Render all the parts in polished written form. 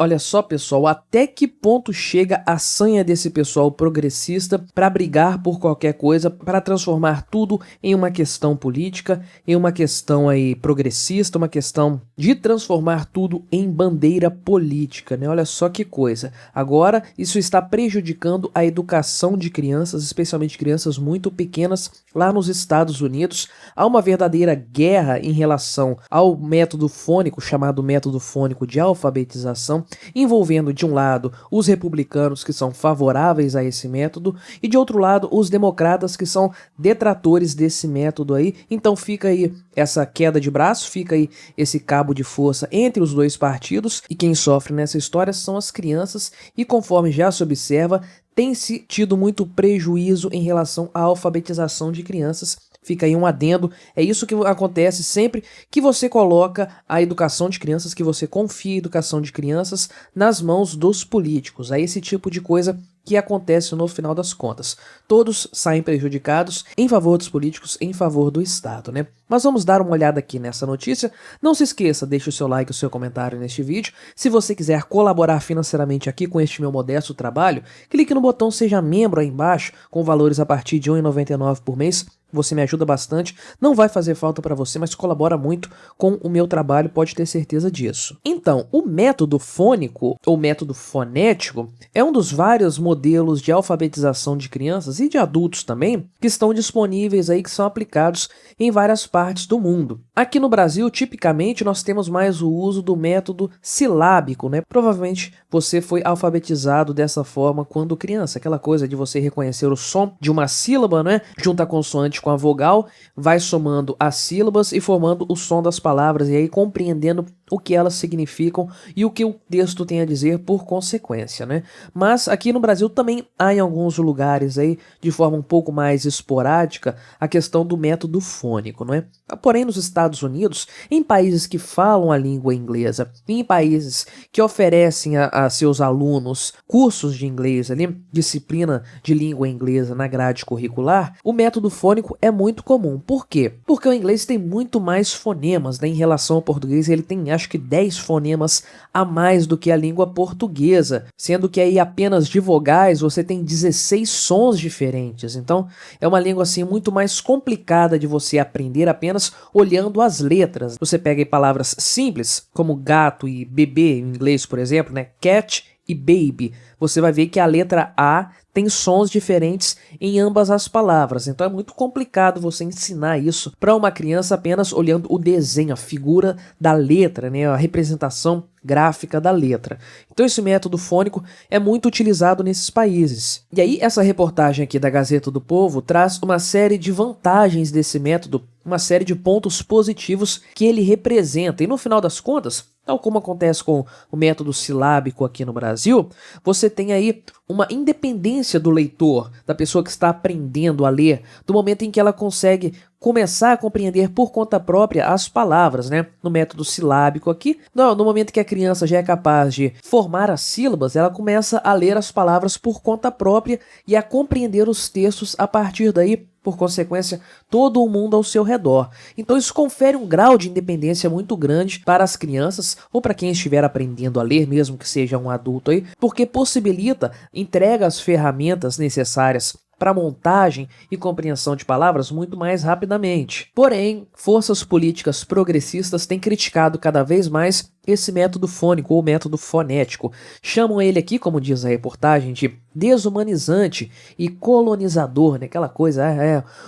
Olha só, pessoal, até que ponto chega a sanha desse pessoal progressista para brigar por qualquer coisa, para transformar tudo em uma questão política, em uma questão aí progressista, uma questão de transformar tudo em bandeira política, né? Olha só que coisa. Agora, isso está prejudicando a educação de crianças, especialmente crianças muito pequenas lá nos Estados Unidos. Há uma verdadeira guerra em relação ao método fônico, chamado método fônico de alfabetização, envolvendo de um lado os republicanos que são favoráveis a esse método e de outro lado os democratas que são detratores desse método aí. Então fica aí essa queda de braço, fica aí esse cabo de força entre os dois partidos e quem sofre nessa história são as crianças e conforme já se observa, tem-se tido muito prejuízo em relação à alfabetização de crianças. Fica aí um adendo, é isso que acontece sempre que você coloca a educação de crianças, que você confia a educação de crianças nas mãos dos políticos. É esse tipo de coisa que acontece no final das contas. Todos saem prejudicados em favor dos políticos, em favor do Estado, né? Mas vamos dar uma olhada aqui nessa notícia. Não se esqueça, deixe o seu like e o seu comentário neste vídeo. Se você quiser colaborar financeiramente aqui com este meu modesto trabalho, clique no botão Seja Membro aí embaixo, com valores a partir de R$ 1,99 por mês. Você me ajuda bastante, não vai fazer falta para você, mas colabora muito com o meu trabalho, pode ter certeza disso. Então, o método fônico, ou método fonético, é um dos vários modelos de alfabetização de crianças e de adultos também, que estão disponíveis aí, que são aplicados em várias partes do mundo. Aqui no Brasil, tipicamente, nós temos mais o uso do método silábico, né? Provavelmente você foi alfabetizado dessa forma quando criança, aquela coisa de você reconhecer o som de uma sílaba, né? Junto à consoante com a vogal, vai somando as sílabas e formando o som das palavras e aí compreendendo o que elas significam e o que o texto tem a dizer por consequência, né? Mas aqui no Brasil também há em alguns lugares aí, de forma um pouco mais esporádica, a questão do método fônico, não é? Porém, nos Estados Unidos, em países que falam a língua inglesa, em países que oferecem a seus alunos cursos de inglês ali, disciplina de língua inglesa na grade curricular, o método fônico é muito comum. Por quê? Porque o inglês tem muito mais fonemas, né, em relação ao português. Ele tem acho que 10 fonemas a mais do que a língua portuguesa, sendo que aí apenas de vogais você tem 16 sons diferentes. Então é uma língua assim muito mais complicada de você aprender apenas olhando as letras. Você pega aí palavras simples como gato e bebê em inglês, por exemplo, né, cat e baby. Você vai ver que a letra A tem sons diferentes em ambas as palavras, então é muito complicado você ensinar isso para uma criança apenas olhando o desenho, a figura da letra, né, a representação gráfica da letra. Então esse método fônico é muito utilizado nesses países. E aí essa reportagem aqui da Gazeta do Povo traz uma série de vantagens desse método, uma série de pontos positivos que ele representa. E no final das contas, tal como acontece com o método silábico aqui no Brasil, você tem aí uma independência do leitor, da pessoa que está aprendendo a ler, do momento em que ela consegue começar a compreender por conta própria as palavras, né? No método silábico aqui, no momento que a criança já é capaz de formar as sílabas, ela começa a ler as palavras por conta própria e a compreender os textos a partir daí, por consequência, todo o mundo ao seu redor. Então isso confere um grau de independência muito grande para as crianças ou para quem estiver aprendendo a ler, mesmo que seja um adulto aí, porque possibilita, entrega as ferramentas necessárias para montagem e compreensão de palavras muito mais rapidamente. Porém, forças políticas progressistas têm criticado cada vez mais esse método fônico ou método fonético. Chamam ele aqui, como diz a reportagem, de desumanizante e colonizador, né? Aquela coisa,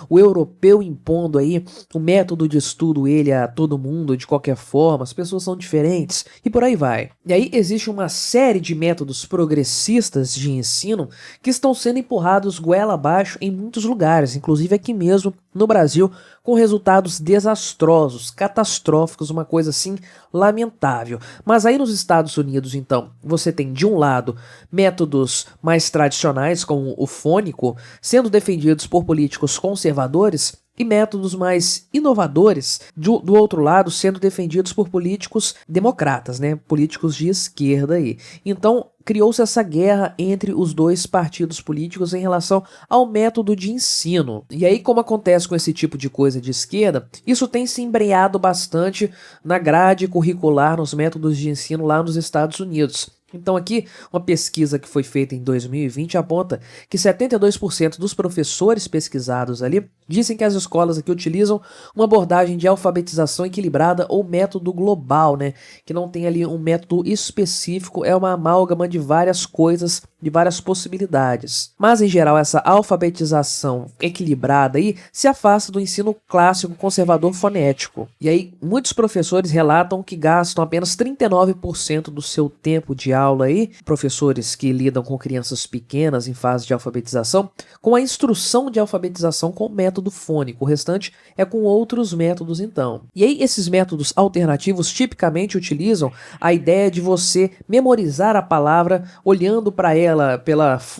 o europeu impondo aí o método de estudo ele a todo mundo de qualquer forma, as pessoas são diferentes e por aí vai. E aí existe uma série de métodos progressistas de ensino que estão sendo empurrados goela abaixo em muitos lugares, inclusive aqui mesmo no Brasil, com resultados desastrosos, catastróficos, uma coisa assim lamentável. Mas aí nos Estados Unidos, então, você tem de um lado métodos mais tradicionais, como o fônico, sendo defendidos por políticos conservadores, e métodos mais inovadores, do outro lado, sendo defendidos por políticos democratas, né? Políticos de esquerda aí. Então, criou-se essa guerra entre os dois partidos políticos em relação ao método de ensino. E aí, como acontece com esse tipo de coisa de esquerda, isso tem se embreado bastante na grade curricular, nos métodos de ensino lá nos Estados Unidos. Então aqui, uma pesquisa que foi feita em 2020 aponta que 72% dos professores pesquisados ali dizem que as escolas aqui utilizam uma abordagem de alfabetização equilibrada ou método global, né? Que não tem ali um método específico, é uma amálgama de várias coisas, de várias possibilidades. Mas, em geral, essa alfabetização equilibrada aí se afasta do ensino clássico conservador fonético. E aí, muitos professores relatam que gastam apenas 39% do seu tempo de aula aí, professores que lidam com crianças pequenas em fase de alfabetização, com a instrução de alfabetização com método fônico. O restante é com outros métodos, então. E aí, esses métodos alternativos tipicamente utilizam a ideia de você memorizar a palavra olhando para ela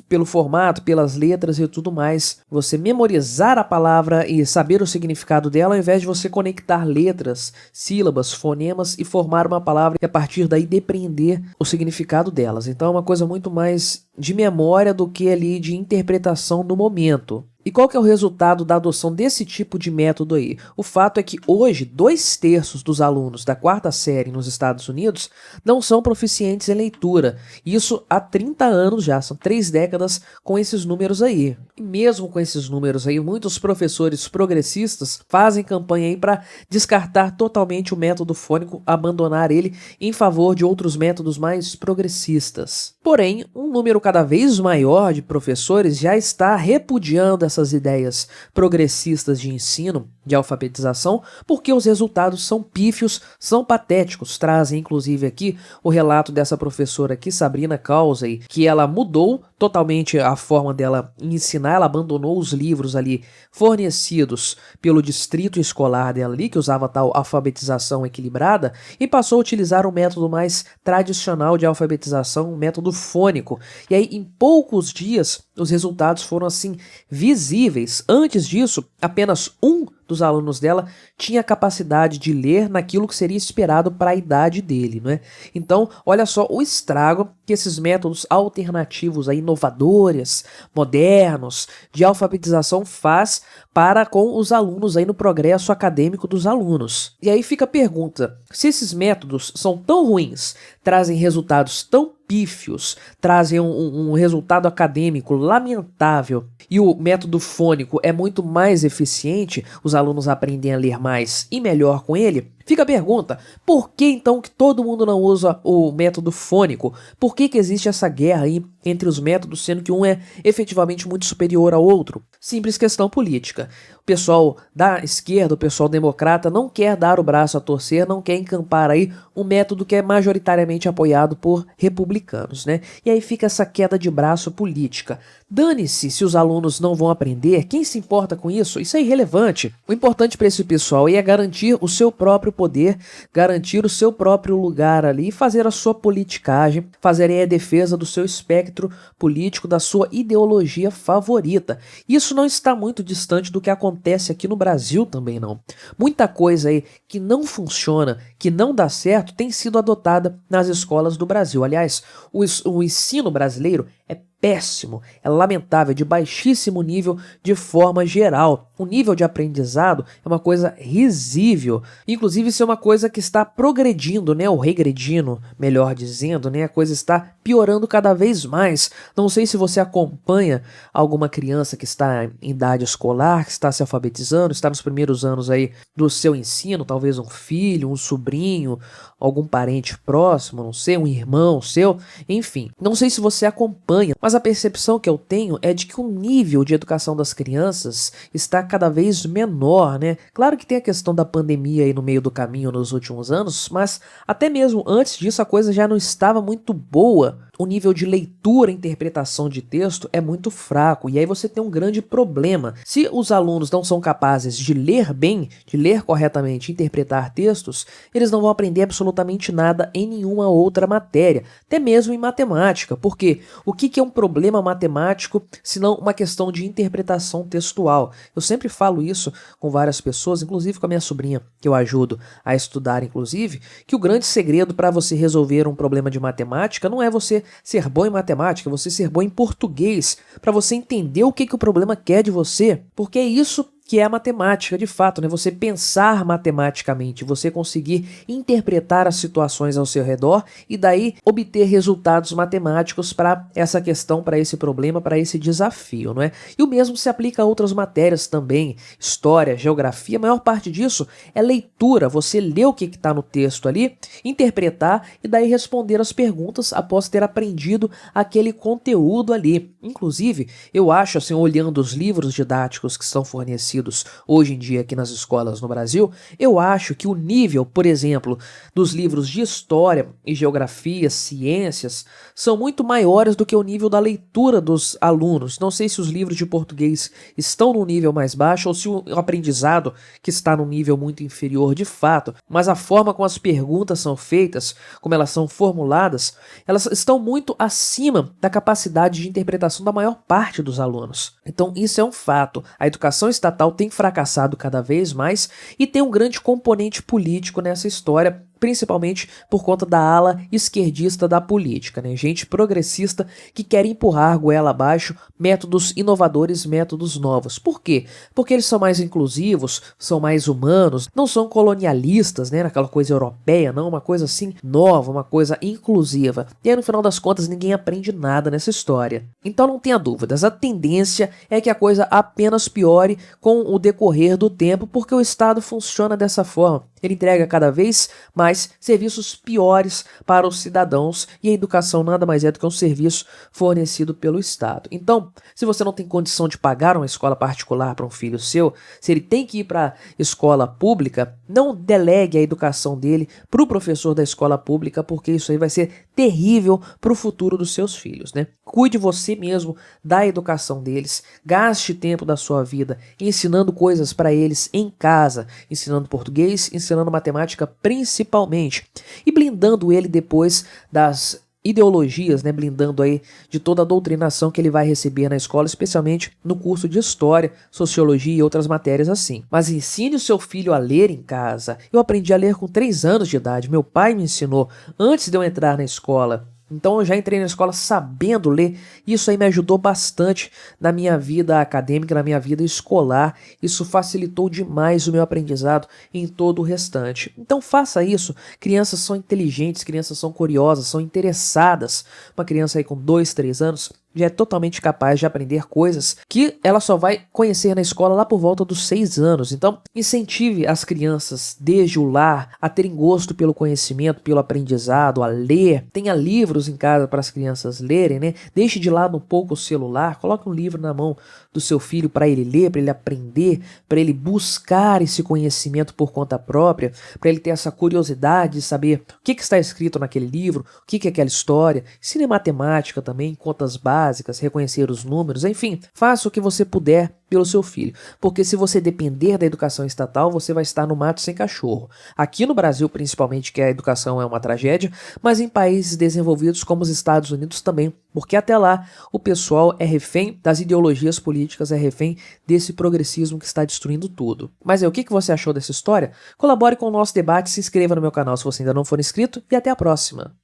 pelo formato, pelas letras e tudo mais. Você memorizar a palavra e saber o significado dela, ao invés de você conectar letras, sílabas, fonemas e formar uma palavra e a partir daí depreender o significado delas. Então é uma coisa muito mais de memória do que ali de interpretação no momento. E qual que é o resultado da adoção desse tipo de método aí? O fato é que hoje 2/3 dos alunos da 4ª série nos Estados Unidos não são proficientes em leitura. Isso há 30 anos já, são 3 décadas com esses números aí. E mesmo com esses números aí, muitos professores progressistas fazem campanha aí para descartar totalmente o método fônico, abandonar ele em favor de outros métodos mais progressistas. Porém, um número cada vez maior de professores já está repudiando essas ideias progressistas de ensino, de alfabetização, porque os resultados são pífios, são patéticos. Trazem inclusive aqui o relato dessa professora aqui, Sabrina Causey, que ela mudou totalmente a forma dela ensinar, ela abandonou os livros ali fornecidos pelo distrito escolar dela ali, que usava tal alfabetização equilibrada, e passou a utilizar um método mais tradicional de alfabetização, um método fônico. E aí, em poucos dias, os resultados foram assim visíveis. Antes disso, apenas um dos alunos dela tinha capacidade de ler naquilo que seria esperado para a idade dele, não é? Então, olha só o estrago que esses métodos alternativos, aí, inovadores, modernos, de alfabetização faz para com os alunos aí no progresso acadêmico dos alunos. E aí fica a pergunta, se esses métodos são tão ruins, trazem resultados tão pífios, trazem um resultado acadêmico lamentável e o método fônico é muito mais eficiente, os alunos aprendem a ler mais e melhor com ele, fica a pergunta, por que então que todo mundo não usa o método fônico? Por que existe essa guerra aí entre os métodos, sendo que um é efetivamente muito superior ao outro? Simples questão política. O pessoal da esquerda, o pessoal democrata não quer dar o braço a torcer, não quer encampar aí um método que é majoritariamente apoiado por republicanos, né? E aí fica essa queda de braço política. Dane-se se os alunos não vão aprender, quem se importa com isso? Isso é irrelevante. O importante para esse pessoal é garantir o seu próprio poder, garantir o seu próprio lugar ali e fazer a sua politicagem, fazer a defesa do seu espectro político, da sua ideologia favorita. Isso não está muito distante do que acontece aqui no Brasil também não. Muita coisa aí que não funciona, que não dá certo, tem sido adotada nas escolas do Brasil. Aliás, o ensino brasileiro é péssimo, é lamentável, de baixíssimo nível de forma geral. O nível de aprendizado é uma coisa risível. Inclusive, isso é uma coisa que está progredindo, né? Ou regredindo, melhor dizendo, né? A coisa está piorando cada vez mais. Não sei se você acompanha alguma criança que está em idade escolar, que está se alfabetizando, está nos primeiros anos aí do seu ensino, talvez um filho, um sobrinho, algum parente próximo, não sei, um irmão seu, enfim. Não sei se você acompanha, mas a percepção que eu tenho é de que o nível de educação das crianças está cada vez menor, né? Claro que tem a questão da pandemia aí no meio do caminho nos últimos anos, mas até mesmo antes disso a coisa já não estava muito boa. O nível de leitura e interpretação de texto é muito fraco, e aí você tem um grande problema. Se os alunos não são capazes de ler bem, de ler corretamente, interpretar textos, eles não vão aprender absolutamente nada em nenhuma outra matéria, até mesmo em matemática, porque o que é um problema matemático se não uma questão de interpretação textual? Eu sempre falo isso com várias pessoas, inclusive com a minha sobrinha, que eu ajudo a estudar, inclusive, que o grande segredo para você resolver um problema de matemática não é você ser bom em matemática, você ser bom em português, para você entender o que o problema quer de você, porque é isso que é a matemática, de fato, né? Você pensar matematicamente, você conseguir interpretar as situações ao seu redor e daí obter resultados matemáticos para essa questão, para esse problema, para esse desafio, não é? E o mesmo se aplica a outras matérias também, história, geografia, a maior parte disso é leitura, você lê o que está no texto ali, interpretar e daí responder as perguntas após ter aprendido aquele conteúdo ali. Inclusive, eu acho, assim, olhando os livros didáticos que são fornecidos hoje em dia aqui nas escolas no Brasil, eu acho que o nível, por exemplo, dos livros de história e geografia, ciências, são muito maiores do que o nível da leitura dos alunos. Não sei se os livros de português estão num nível mais baixo ou se o aprendizado que está num nível muito inferior de fato, mas a forma como as perguntas são feitas, como elas são formuladas, elas estão muito acima da capacidade de interpretação da maior parte dos alunos. Então isso é um fato. A educação estatal tem fracassado cada vez mais e tem um grande componente político nessa história, principalmente por conta da ala esquerdista da política, né? Gente progressista que quer empurrar goela abaixo métodos inovadores, métodos novos. Por quê? Porque eles são mais inclusivos, são mais humanos, não são colonialistas, né? Naquela coisa europeia, não, uma coisa assim nova, uma coisa inclusiva. E aí no final das contas ninguém aprende nada nessa história. Então não tenha dúvidas, a tendência é que a coisa apenas piore com o decorrer do tempo, porque o Estado funciona dessa forma. Ele entrega cada vez mais serviços piores para os cidadãos e a educação nada mais é do que um serviço fornecido pelo Estado. Então, se você não tem condição de pagar uma escola particular para um filho seu, se ele tem que ir para a escola pública, não delegue a educação dele para o professor da escola pública, porque isso aí vai ser terrível para o futuro dos seus filhos, né? Cuide você mesmo da educação deles, gaste tempo da sua vida ensinando coisas para eles em casa, ensinando português, ensinando matemática principalmente, e blindando ele depois das ideologias, né, blindando aí de toda a doutrinação que ele vai receber na escola, especialmente no curso de história, sociologia e outras matérias assim. Mas ensine o seu filho a ler em casa. Eu aprendi a ler com 3 anos de idade, meu pai me ensinou antes de eu entrar na escola. Então eu já entrei na escola sabendo ler, e isso aí me ajudou bastante na minha vida acadêmica, na minha vida escolar. Isso facilitou demais o meu aprendizado em todo o restante. Então faça isso. Crianças são inteligentes, crianças são curiosas, são interessadas. Uma criança aí com 2, 3 anos já é totalmente capaz de aprender coisas que ela só vai conhecer na escola lá por volta dos 6 anos. Então, incentive as crianças desde o lar a terem gosto pelo conhecimento, pelo aprendizado, a ler. Tenha livros em casa para as crianças lerem, né? Deixe de lado um pouco o celular, coloque um livro na mão do seu filho para ele ler, para ele aprender, para ele buscar esse conhecimento por conta própria, para ele ter essa curiosidade de saber o que está escrito naquele livro, o que é aquela história. Ensine matemática também, contas básicas, reconhecer os números, enfim, faça o que você puder pelo seu filho, porque se você depender da educação estatal, você vai estar no mato sem cachorro. Aqui no Brasil, principalmente, que a educação é uma tragédia, mas em países desenvolvidos como os Estados Unidos também, porque até lá o pessoal é refém das ideologias políticas, é refém desse progressismo que está destruindo tudo. Mas aí, o que você achou dessa história? Colabore com o nosso debate, se inscreva no meu canal se você ainda não for inscrito e até a próxima!